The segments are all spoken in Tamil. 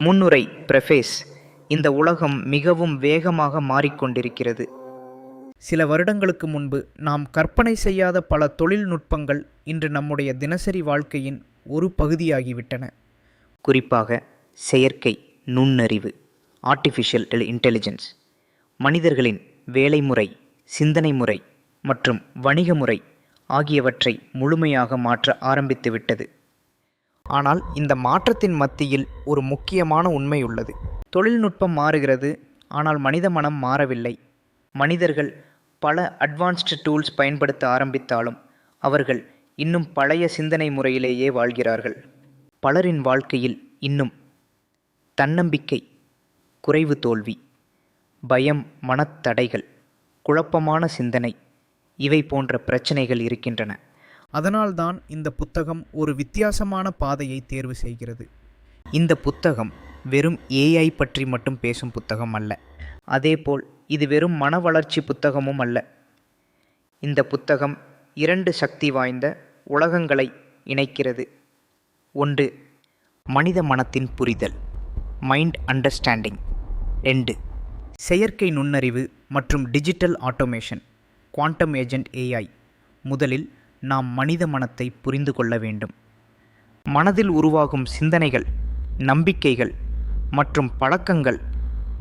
முன்னுரை பிரஃபேஸ். இந்த உலகம் மிகவும் வேகமாக மாறிக்கொண்டிருக்கிறது. சில வருடங்களுக்கு முன்பு நாம் கற்பனை செய்யாத பல தொழில்நுட்பங்கள் இன்று நம்முடைய தினசரி வாழ்க்கையின் ஒரு பகுதியாகிவிட்டன. குறிப்பாக செயற்கை நுண்ணறிவு, ஆர்டிஃபிஷியல் இன்டெலிஜென்ஸ், மனிதர்களின் வேலை முறை, சிந்தனை முறை மற்றும் வணிக முறை ஆகியவற்றை முழுமையாக மாற்ற ஆரம்பித்துவிட்டது. ஆனால் இந்த மாற்றத்தின் மத்தியில் ஒரு முக்கியமான உண்மை உள்ளது. தொழில்நுட்பம் மாறுகிறது, ஆனால் மனித மனம் மாறவில்லை. மனிதர்கள் பல அட்வான்ஸ்டு டூல்ஸ் பயன்படுத்த ஆரம்பித்தாலும் அவர்கள் இன்னும் பழைய சிந்தனை முறையிலேயே வாழ்கிறார்கள். பலரின் வாழ்க்கையில் இன்னும் தன்னம்பிக்கை, குறைவு தோல்வி, பயம், மனத்தடைகள், குழப்பமான சிந்தனை இவை போன்ற பிரச்சனைகள் இருக்கின்றன. அதனால்தான் இந்த புத்தகம் ஒரு வித்தியாசமான பாதையை தேர்வு செய்கிறது. இந்த புத்தகம் வெறும் ஏஐ பற்றி மட்டும் பேசும் புத்தகம் அல்ல. அதேபோல் இது வெறும் மன வளர்ச்சி புத்தகமும் அல்ல. இந்த புத்தகம் 2 சக்தி வாய்ந்த உலகங்களை இணைக்கிறது. ஒன்று, மனித மனத்தின் புரிதல், மைண்ட் அண்டர்ஸ்டாண்டிங். 2, செயற்கை நுண்ணறிவு மற்றும் digital automation, quantum agent AI. முதலில் நாம் மனித மனத்தை புரிந்து கொள்ள வேண்டும். மனதில் உருவாகும் சிந்தனைகள், நம்பிக்கைகள் மற்றும் பழக்கங்கள்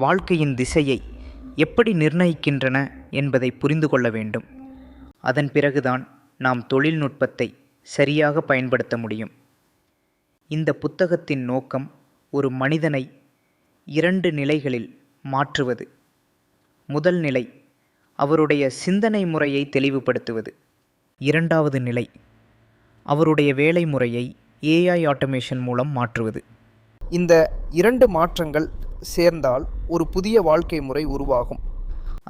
வாழ்க்கையின் திசையை எப்படி நிர்ணயிக்கின்றன என்பதை புரிந்து கொள்ள வேண்டும். அதன் பிறகுதான் நாம் தொழில்நுட்பத்தை சரியாக பயன்படுத்த முடியும். இந்த புத்தகத்தின் நோக்கம் ஒரு மனிதனை 2 நிலைகளில் மாற்றுவது. முதல் நிலை, அவருடைய சிந்தனை முறையை தெளிவுபடுத்துவது. 2வது நிலை, அவருடைய வேலை முறையை ஏஐ ஆட்டோமேஷன் மூலம் மாற்றுவது. இந்த 2 மாற்றங்கள் சேர்ந்தால் ஒரு புதிய வாழ்க்கை முறை உருவாகும்.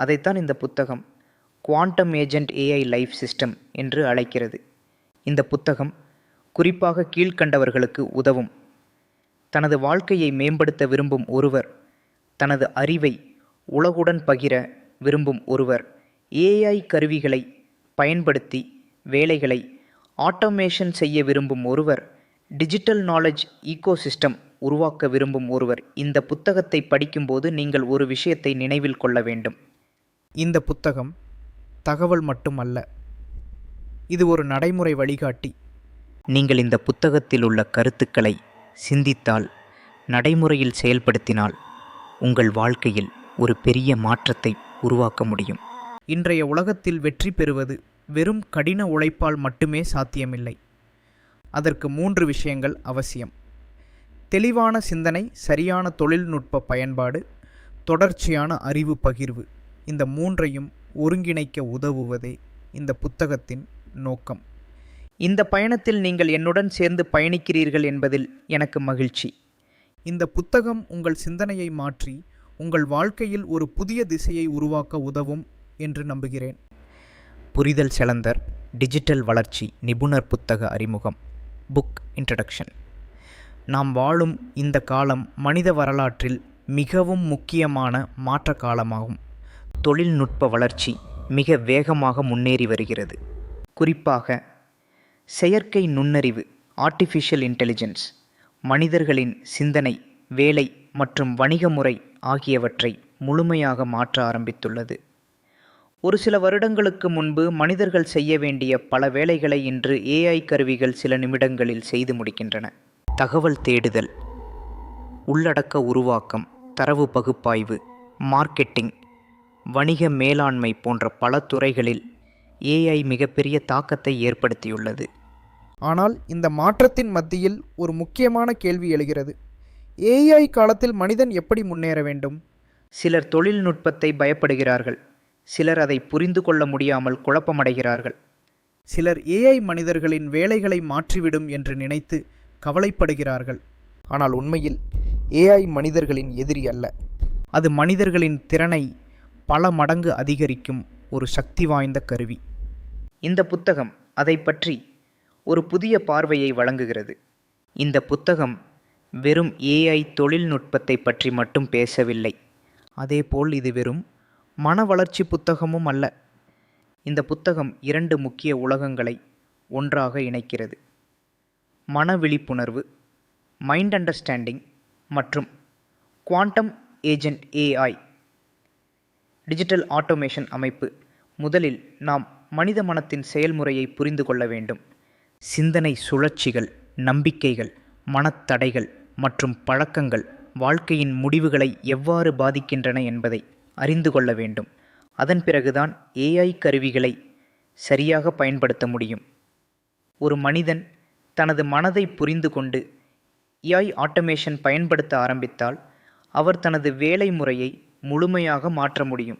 அதைத்தான் இந்த புத்தகம் quantum agent AI life system என்று அழைக்கிறது. இந்த புத்தகம் குறிப்பாக கீழ்க்கண்டவர்களுக்கு உதவும். தனது வாழ்க்கையை மேம்படுத்த விரும்பும் ஒருவர், தனது அறிவை உலகுடன் பகிர விரும்பும் ஒருவர், ஏஐ கருவிகளை பயன்படுத்தி வேலைகளை ஆட்டோமேஷன் செய்ய விரும்பும் ஒருவர், டிஜிட்டல் நாலேஜ் ஈகோசிஸ்டம் உருவாக்க விரும்பும் ஒருவர் இந்த புத்தகத்தை படிக்கும்போது நீங்கள் ஒரு விஷயத்தை நினைவில் கொள்ள வேண்டும். இந்த புத்தகம் தகவல் மட்டுமல்ல, இது ஒரு நடைமுறை வழிகாட்டி. நீங்கள் இந்த புத்தகத்தில் உள்ள கருத்துக்களை சிந்தித்தால், நடைமுறையில் செயல்படுத்தினால் உங்கள் வாழ்க்கையில் ஒரு பெரிய மாற்றத்தை உருவாக்க முடியும். இன்றைய உலகத்தில் வெற்றி பெறுவது வெறும் கடின உழைப்பால் மட்டுமே சாத்தியமில்லை. அதற்கு 3 விஷயங்கள் அவசியம். தெளிவான சிந்தனை, சரியான தொழில்நுட்ப பயன்பாடு, தொடர்ச்சியான அறிவு பகிர்வு. இந்த 3ஐயும் ஒருங்கிணைக்க உதவுவதே இந்த புத்தகத்தின் நோக்கம். இந்த பயணத்தில் நீங்கள் என்னுடன் சேர்ந்து பயணிக்கிறீர்கள் என்பதில் எனக்கு மகிழ்ச்சி. இந்த புத்தகம் உங்கள் சிந்தனையை மாற்றி உங்கள் வாழ்க்கையில் ஒரு புதிய திசையை உருவாக்க உதவும் என்று நம்புகிறேன். புரிதல் செலந்தர், டிஜிட்டல் வளர்ச்சி நிபுணர் புத்தக அறிமுகம். Book introduction. நாம் வாழும் இந்த காலம் மனித வரலாற்றில் மிகவும் முக்கியமான மாற்ற காலமாகும். தொழில்நுட்ப வளர்ச்சி மிக வேகமாக முன்னேறி வருகிறது. குறிப்பாக செயற்கை நுண்ணறிவு, ஆர்டிஃபிஷியல் இன்டெலிஜென்ஸ், மனிதர்களின் சிந்தனை, வேலை மற்றும் வணிக முறை ஆகியவற்றை முழுமையாக மாற்ற ஆரம்பித்துள்ளது. ஒரு சில வருடங்களுக்கு முன்பு மனிதர்கள் செய்ய வேண்டிய பல வேலைகளை இன்று ஏஐ கருவிகள் சில நிமிடங்களில் செய்து முடிக்கின்றன. தகவல் தேடுதல், உள்ளடக்க உருவாக்கம், தரவு பகுப்பாய்வு, மார்க்கெட்டிங், வணிக மேலாண்மை போன்ற பல துறைகளில் ஏஐ மிகப்பெரிய தாக்கத்தை ஏற்படுத்தியுள்ளது. ஆனால் இந்த மாற்றத்தின் மத்தியில் ஒரு முக்கியமான கேள்வி எழுகிறது. ஏஐ காலத்தில் மனிதன் எப்படி முன்னேற வேண்டும்? சிலர் தொழில்நுட்பத்தை பயப்படுகிறார்கள். சிலர் அதை புரிந்து கொள்ள முடியாமல் குழப்பமடைகிறார்கள். சிலர் ஏஐ மனிதர்களின் வேலைகளை மாற்றிவிடும் என்று நினைத்து கவலைப்படுகிறார்கள். ஆனால் உண்மையில் ஏஐ மனிதர்களின் எதிரி அல்ல. அது மனிதர்களின் திறனை பல மடங்கு அதிகரிக்கும் ஒரு சக்தி வாய்ந்த கருவி. இந்த புத்தகம் அதை பற்றி ஒரு புதிய பார்வையை வழங்குகிறது. இந்த புத்தகம் வெறும் ஏஐ தொழில்நுட்பத்தை பற்றி மட்டும் பேசவில்லை. அதேபோல் இது வெறும் மன வளர்ச்சி புத்தகமும் அல்ல. இந்த புத்தகம் 2 முக்கிய உலகங்களை ஒன்றாக இணைக்கிறது. மன விழிப்புணர்வு, மைண்ட் அண்டர்ஸ்டாண்டிங் மற்றும் quantum agent AI digital automation அமைப்பு. முதலில் நாம் மனித மனத்தின் செயல்முறையை புரிந்து கொள்ள வேண்டும். சிந்தனை சுழற்சிகள், நம்பிக்கைகள், மனத்தடைகள் மற்றும் பழக்கங்கள் வாழ்க்கையின் முடிவுகளை எவ்வாறு பாதிக்கின்றன என்பதை அறிந்து கொள்ள வேண்டும். அதன் பிறகுதான் ஏஐ கருவிகளை சரியாக பயன்படுத்த முடியும். ஒரு மனிதன் தனது மனதை புரிந்து கொண்டு ஏஐ ஆட்டோமேஷன் பயன்படுத்த ஆரம்பித்தால் அவர் தனது வேலை முறையை முழுமையாக மாற்ற முடியும்.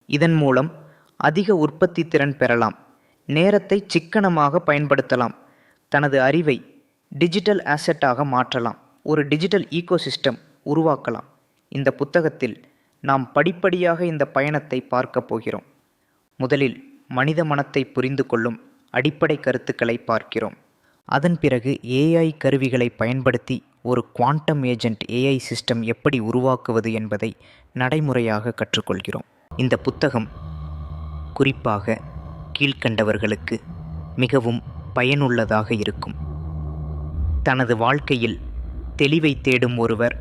இதன் மூலம் அதிக உற்பத்தி திறன் பெறலாம், நேரத்தை சிக்கனமாக பயன்படுத்தலாம், தனது அறிவை டிஜிட்டல் ஆசெட்டாக மாற்றலாம், ஒரு டிஜிட்டல் ஈகோசிஸ்டம் உருவாக்கலாம். இந்த புத்தகத்தில் நாம் படிப்படியாக இந்த பயணத்தை பார்க்க போகிறோம். முதலில் மனித மனத்தை புரிந்து கொள்ளும் அடிப்படை கருத்துக்களை பார்க்கிறோம். அதன் பிறகு ஏஐ கருவிகளை பயன்படுத்தி ஒரு குவாண்டம் ஏஜென்ட் ஏஐ சிஸ்டம் எப்படி உருவாக்குவது என்பதை நடைமுறையாக கற்றுக்கொள்கிறோம். இந்த புத்தகம் குறிப்பாக கீழ்க்கண்டவர்களுக்கு மிகவும் பயனுள்ளதாக இருக்கும். தனது வாழ்க்கையில் தெளிவை தேடும் ஒருவர்,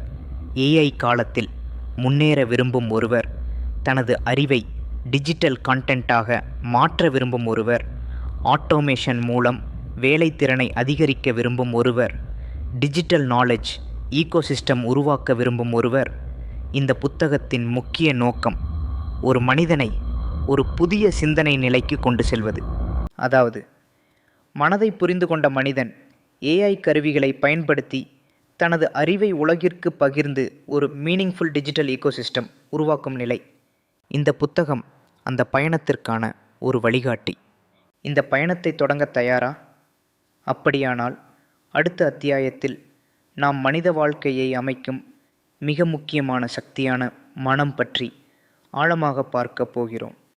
ஏஐ காலத்தில் முன்னேற விரும்பும் ஒருவர், தனது அறிவை டிஜிட்டல் கண்டென்ட்டாக மாற்ற விரும்பும் ஒருவர், ஆட்டோமேஷன் மூலம் வேலைத்திறனை அதிகரிக்க விரும்பும் ஒருவர், டிஜிட்டல் நாலேஜ் ஈகோசிஸ்டம் உருவாக்க விரும்பும் ஒருவர். இந்த புத்தகத்தின் முக்கிய நோக்கம் ஒரு மனிதனை ஒரு புதிய சிந்தனை நிலைக்கு கொண்டு செல்வது. அதாவது, மனதை புரிந்து கொண்ட மனிதன் ஏஐ கருவிகளை பயன்படுத்தி தனது அறிவை உலகிற்கு பகிர்ந்து ஒரு மீனிங்ஃபுல் டிஜிட்டல் ஈகோசிஸ்டம் உருவாக்கும் நிலை. இந்த புத்தகம் அந்த பயணத்திற்கான ஒரு வழிகாட்டி. இந்த பயணத்தை தொடங்க தயாரா? அப்படியானால் அடுத்த அத்தியாயத்தில் நாம் மனித வாழ்க்கையை அமைக்கும் மிக முக்கியமான சக்தியான மனம் பற்றி ஆழமாக பார்க்க போகிறோம்.